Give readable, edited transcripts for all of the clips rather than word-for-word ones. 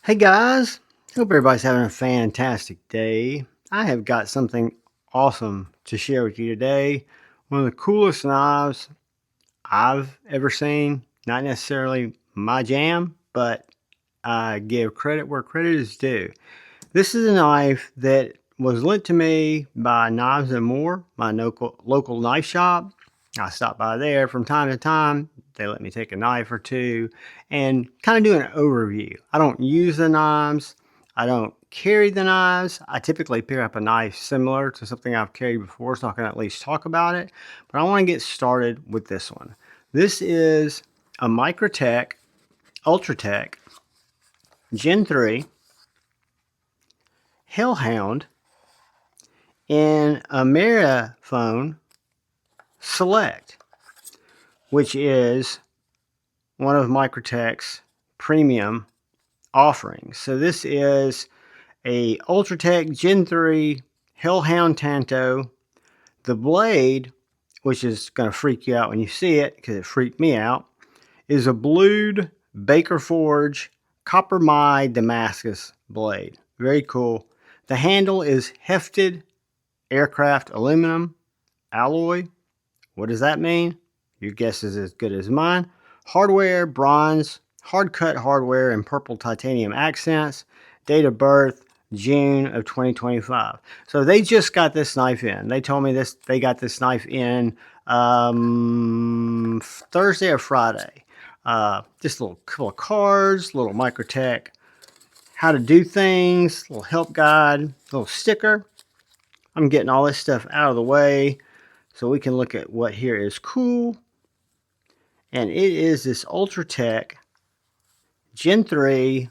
Hey guys, hope everybody's having a fantastic day. I have got something awesome to share with you today. One of the coolest knives I've ever seen. Not necessarily my jam, but I give credit where credit is due. This is a knife that was lent to me by Knives and More, my local knife shop. I stop by there from time to time. They let me take a knife or two and kind of do an overview. I don't use the knives. I don't carry the knives. I typically pick up a knife similar to something I've carried before, so I can at least talk about it. But I want to get started with this one. This is a Microtech Ultratech Gen 3 Hellhound in a Marfione Select, which is one of Microtech's premium offerings. So this is a Ultratech Gen 3 Hellhound Tanto. The blade, which is going to freak you out when you see it because it freaked me out, is a blued Baker Forge Copper My Damascus blade. Very cool. The handle is hefted aircraft aluminum alloy. What does that mean? Your guess is as good as mine. Hardware, bronze, hard cut hardware in purple titanium accents. Date of birth, June of 2025. So they just got this knife in. They told me they got this knife in Thursday or Friday. Just a little couple of cards, little Microtech how to do things, little help guide, little sticker. I'm getting all this stuff out of the way so we can look at what here is cool. And it is this Ultratech Gen 3.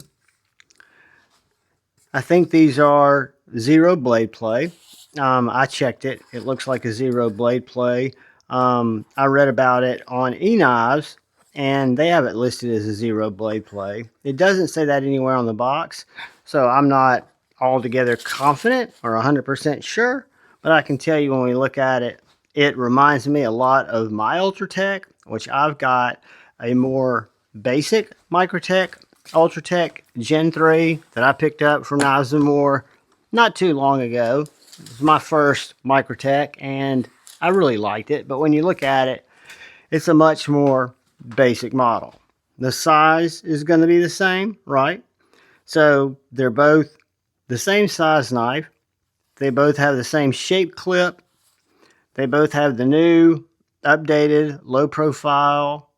I think these are zero blade play. I checked it. It looks like a zero blade play. I read about it on eKnives, and they have it listed as a zero blade play. It doesn't say that anywhere on the box, so I'm not altogether confident or 100% sure, but I can tell you when we look at it, it reminds me a lot of my Ultratech, which I've got a more basic Microtech Ultratech Gen 3 that I picked up from Knives and More not too long ago. It was my first Microtech, and I really liked it, but when you look at it, it's a much more basic model. The size is going to be the same, right? So they're both the same size knife. They both have the same shape clip. They both have the new, updated, low profile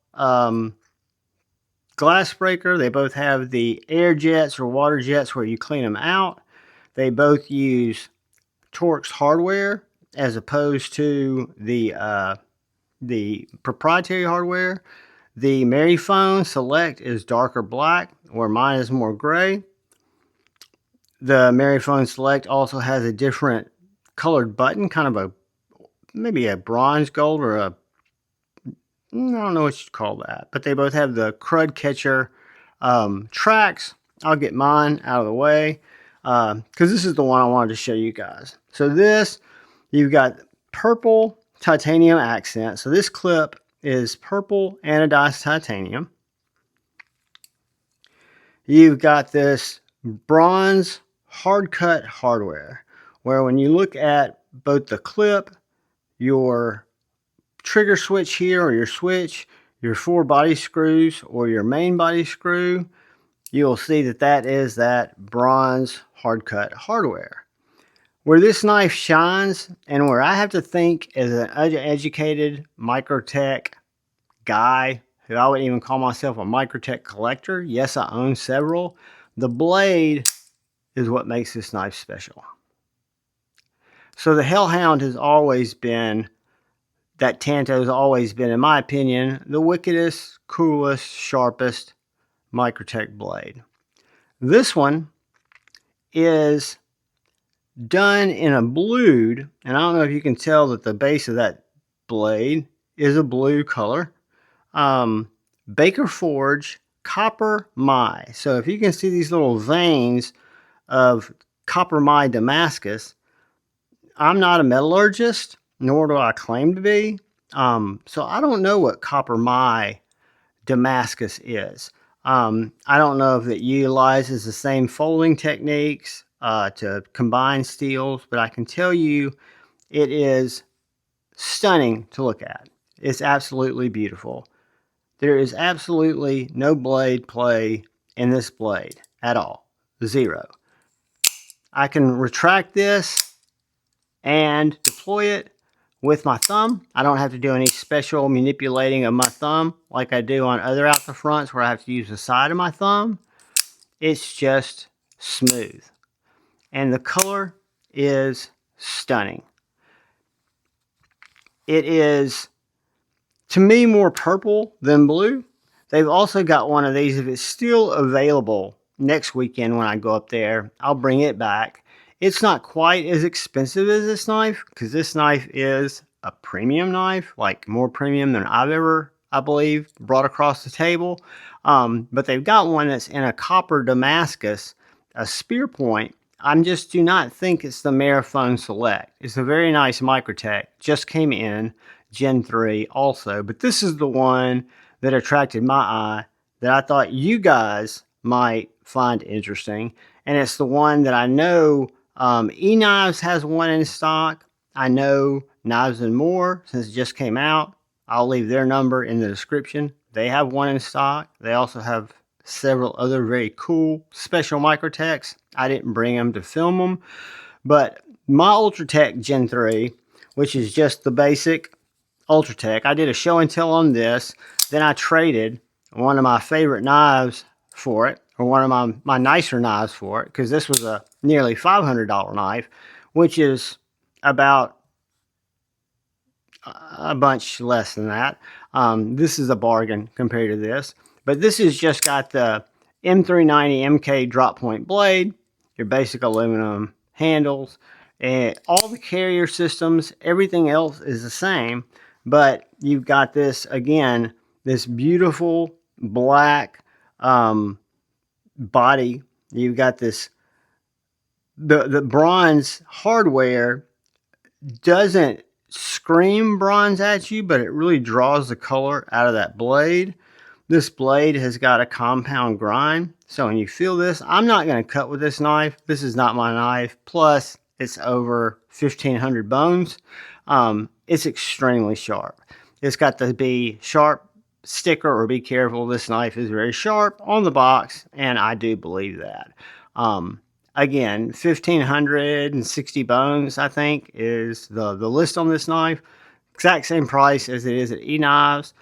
glass breaker. They both have the air jets or water jets where you clean them out. They both use Torx hardware as opposed to the proprietary hardware. The Marfione Select is darker black, where mine is more gray. The Marfione Select also has a different colored button, kind of maybe a bronze gold or I don't know what you'd call that, but they both have the crud catcher tracks. I'll get mine out of the way because this is the one I wanted to show you guys. So this, you've got purple titanium accent. So this clip is purple anodized titanium. You've got this bronze hard cut hardware, where when you look at both the clip, your trigger switch here, or your switch, your 4 body screws, or your main body screw, you'll see that that is that bronze hard cut hardware. Where this knife shines, and where I have to think as an educated Microtech guy, who I wouldn't even call myself a Microtech collector, yes, I own several, the blade is what makes this knife special. So the Hellhound has always been, that Tanto has always been, in my opinion, the wickedest, coolest, sharpest Microtech blade. This one is done in a blued, and I don't know if you can tell that the base of that blade is a blue color. Baker Forge Copper My. So if you can see these little veins of Copper My Damascus, I'm not a metallurgist, nor do I claim to be. So I don't know what Copper My Damascus is. I don't know if it utilizes the same folding techniques to combine steels, but I can tell you it is stunning to look at. It's absolutely beautiful. There is absolutely no blade play in this blade at all. Zero. I can retract this and deploy it with my thumb. I don't have to do any special manipulating of my thumb like I do on other out the fronts where I have to use the side of my thumb. It's just smooth. And the color is stunning. It is, to me, more purple than blue. They've also got one of these. If it's still available next weekend when I go up there, I'll bring it back. It's not quite as expensive as this knife because this knife is a premium knife, like more premium than I've ever, I believe, brought across the table. But they've got one that's in a copper Damascus, a spear point. I just do not think it's the Marfione Select. It's a very nice Microtech. Just came in, Gen 3 also. But this is the one that attracted my eye that I thought you guys might find interesting. And it's the one that I know eKnives has one in stock. I know Knives and More, since it just came out. I'll leave their number in the description. They have one in stock. They also have several other very cool special Microtechs. I didn't bring them to film them, but my Ultratech Gen 3, which is just the basic Ultratech, I did a show and tell on this. Then I traded one of my favorite knives for it, or one of my nicer knives for it, because this was a nearly $500 knife, which is about a bunch less than that. This is a bargain compared to this. But this has just got the M390 MK drop point blade, your basic aluminum handles, and all the carrier systems, everything else is the same. But you've got this, again, this beautiful black body. You've got this, the bronze hardware doesn't scream bronze at you, but it really draws the color out of that blade. This blade has got a compound grind, so when you feel this, I'm not going to cut with this knife. This is not my knife. Plus, it's over 1,500 bones. It's extremely sharp. It's got the be sharp sticker, or be careful. This knife is very sharp on the box, and I do believe that. Again, 1,560 bones, I think, is the list on this knife. Exact same price as it is at eKnives.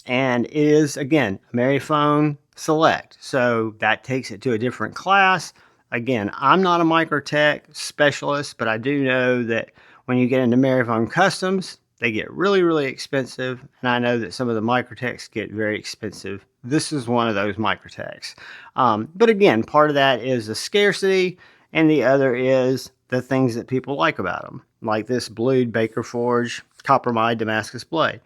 And it is, again, Marfione Select. So that takes it to a different class. Again, I'm not a Microtech specialist, but I do know that when you get into Marfione Customs, they get really, really expensive. And I know that some of the Microtechs get very expensive. This is one of those Microtechs. But again, part of that is the scarcity, and the other is the things that people like about them, like this blued Baker Forge Coppermide Damascus blade.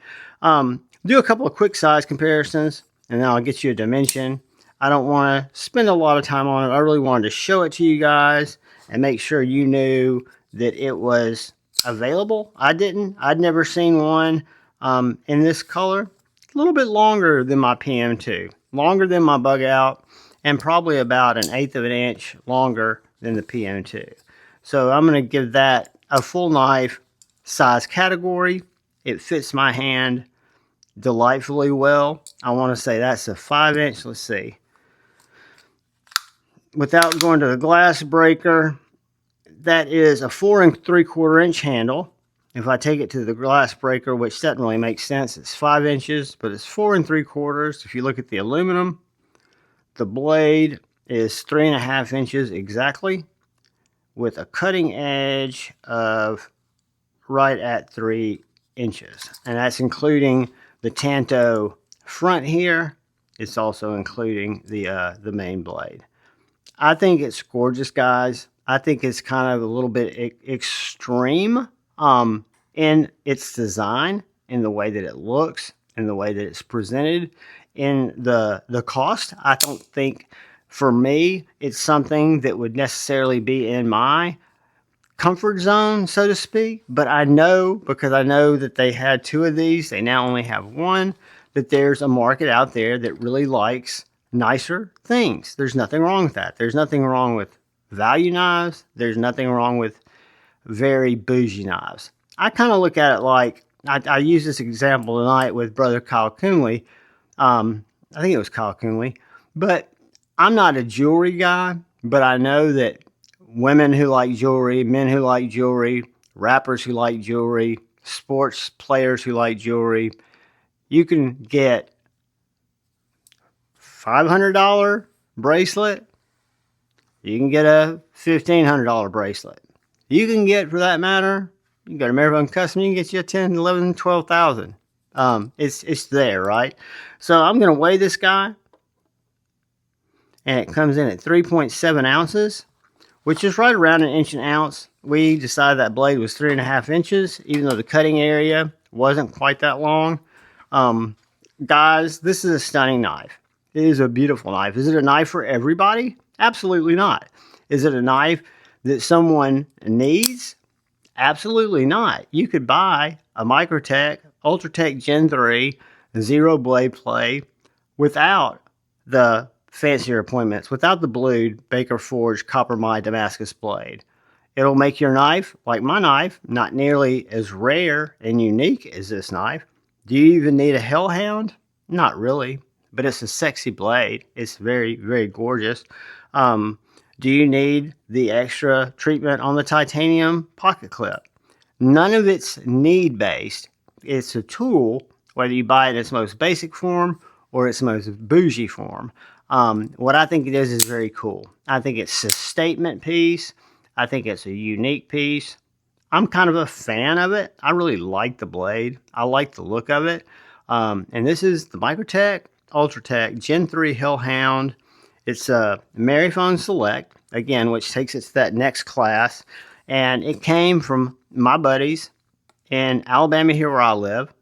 Do a couple of quick size comparisons, and then I'll get you a dimension. I don't want to spend a lot of time on it. I really wanted to show it to you guys and make sure you knew that it was available. I'd never seen one in this color. A little bit longer than my PM2, longer than my bug out, and probably about 1/8 of an inch longer than the PM2. So I'm going to give that a full knife size category. It fits my hand delightfully well. I want to say that's a 5-inch. Let's see. Without going to the glass breaker, that is a 4 3/4 inch handle. If I take it to the glass breaker, which doesn't really make sense, it's 5 inches, but it's 4 3/4. If you look at the aluminum, the blade is 3.5 inches exactly, with a cutting edge of right at 3 inches. And that's including the Tanto front here. It's also including the main blade. I think it's gorgeous, guys. I think it's kind of a little bit extreme in its design, in the way that it looks, in the way that it's presented, in the cost. I don't think, for me, it's something that would necessarily be in my comfort zone, so to speak. But I know, because I know that they had 2 of these, they now only have 1, that there's a market out there that really likes nicer things. There's nothing wrong with that. There's nothing wrong with value knives. There's nothing wrong with very bougie knives. I kind of look at it like, I use this example tonight with brother Kyle Coonley. I think it was Kyle Coonley. But I'm not a jewelry guy, but I know that women who like jewelry, men who like jewelry, rappers who like jewelry, sports players who like jewelry, you can get $500 bracelet. You can get a $1,500 bracelet. You can get, for that matter, you can go to Marfione Custom, you can get you a 10, 11, 12,000. It's there, right? So I'm going to weigh this guy, and it comes in at 3.7 ounces, which is right around an inch an ounce. We decided that blade was 3.5 inches, even though the cutting area wasn't quite that long. Guys, this is a stunning knife. It is a beautiful knife. Is it a knife for everybody? Absolutely not. Is it a knife that someone needs? Absolutely not. You could buy a Microtech Ultratech Gen 3 zero blade play without the fancier appointments, without the blued Baker Forged copper my Damascus blade. It'll make your knife, like my knife, not nearly as rare and unique as this knife. Do you even need a Hellhound? Not really, but it's a sexy blade. It's very, very gorgeous. Do you need the extra treatment on the titanium pocket clip? None of it's need-based. It's a tool, whether you buy it in its most basic form or its most bougie form. What I think it is very cool. I think it's a statement piece. I think it's a unique piece. I'm kind of a fan of it. I really like the blade. I like the look of it. And this is the Microtech Ultratech Gen 3 Hellhound. It's a Marfione Select, again, which takes it to that next class. And it came from my buddies in Alabama, here where I live,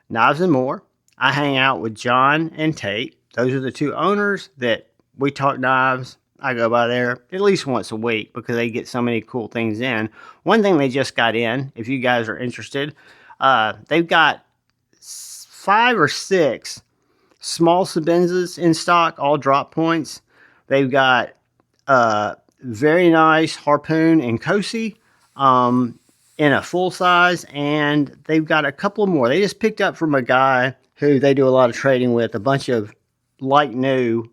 Knives and More. I hang out with John and Tate. Those are the two owners that we talk knives. I go by there at least once a week because they get so many cool things in. One thing they just got in, if you guys are interested, they've got 5 or 6 small Sabenzas in stock, all drop points. They've got very nice harpoon and Cosi in a full size, and they've got a couple more. They just picked up from a guy who they do a lot of trading with, a bunch of like new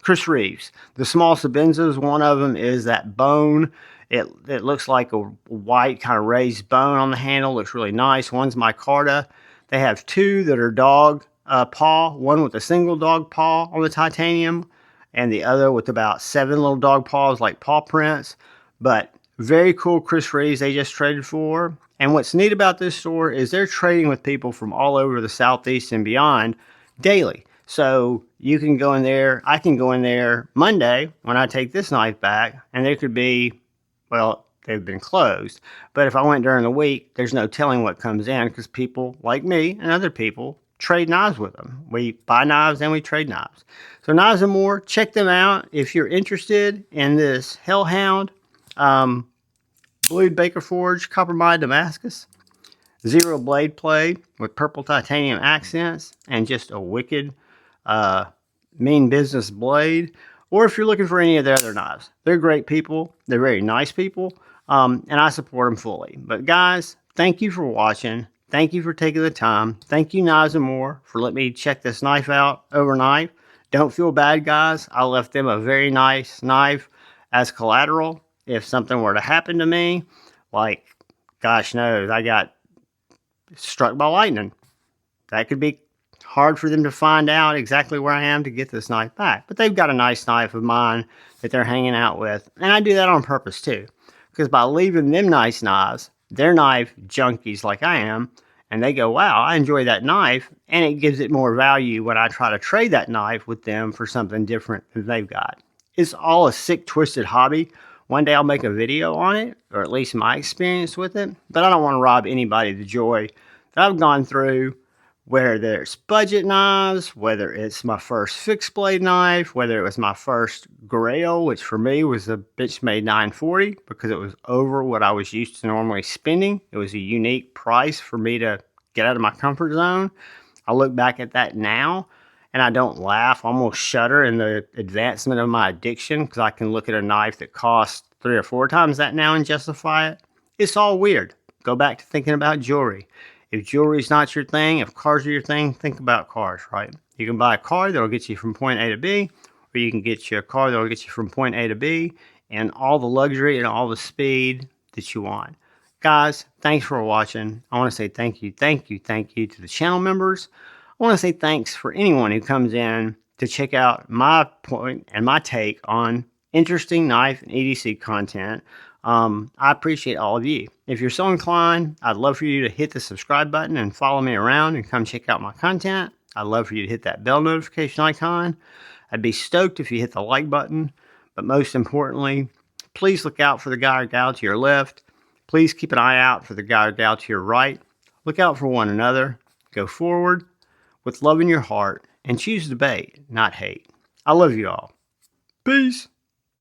Chris Reeves. The small Sabenzas, one of them is that bone. It looks like a white kind of raised bone on the handle. Looks really nice. One's micarta. They have 2 that are dog paw, one with a single dog paw on the titanium, and the other with about 7 little dog paws like paw prints. But very cool Chris Reeves they just traded for. And what's neat about this store is they're trading with people from all over the Southeast and beyond daily. So you can go in there, I can go in there Monday when I take this knife back, and there could be, well, they've been closed. But if I went during the week, there's no telling what comes in because people like me and other people trade knives with them. We buy knives and we trade knives. So Knives and More, check them out if you're interested in this Hellhound blued Baker Forged copper my Damascus zero blade play with purple titanium accents and just a wicked mean business blade. Or if you're looking for any of their other knives, they're great people. They're very nice people, and I support them fully. But guys, thank you for watching. Thank you for taking the time. Thank you, Knives and More, for letting me check this knife out overnight. Don't feel bad, guys. I left them a very nice knife as collateral if something were to happen to me. Like, gosh knows, I got struck by lightning. That could be hard for them to find out exactly where I am to get this knife back. But they've got a nice knife of mine that they're hanging out with. And I do that on purpose too. Because by leaving them nice knives, they're knife junkies like I am, and they go, wow, I enjoy that knife, and it gives it more value when I try to trade that knife with them for something different than they've got. It's all a sick, twisted hobby. One day I'll make a video on it, or at least my experience with it, but I don't want to rob anybody the joy that I've gone through, whether it's budget knives, whether it's my first fixed blade knife, whether it was my first Grail, which for me was a Benchmade 940 because it was over what I was used to normally spending. It was a unique price for me to get out of my comfort zone. I look back at that now and I don't laugh, almost shudder in the advancement of my addiction, because I can look at a knife that costs 3 or 4 times that now and justify it. It's all weird. Go back to thinking about jewelry. If jewelry's not your thing, if cars are your thing, think about cars, right? You can buy a car that'll get you from point A to B, or you can get you a car that'll get you from point A to B and all the luxury and all the speed that you want. Guys, thanks for watching. I want to say thank you to the channel members. I want to say thanks for anyone who comes in to check out my point and my take on interesting knife and EDC content. I appreciate all of you. If you're so inclined, I'd love for you to hit the subscribe button and follow me around and come check out my content. I'd love for you to hit that bell notification icon. I'd be stoked if you hit the like button. But most importantly, please look out for the guy or gal to your left. Please keep an eye out for the guy or gal to your right. Look out for one another. Go forward with love in your heart and choose debate, not hate. I love you all. Peace.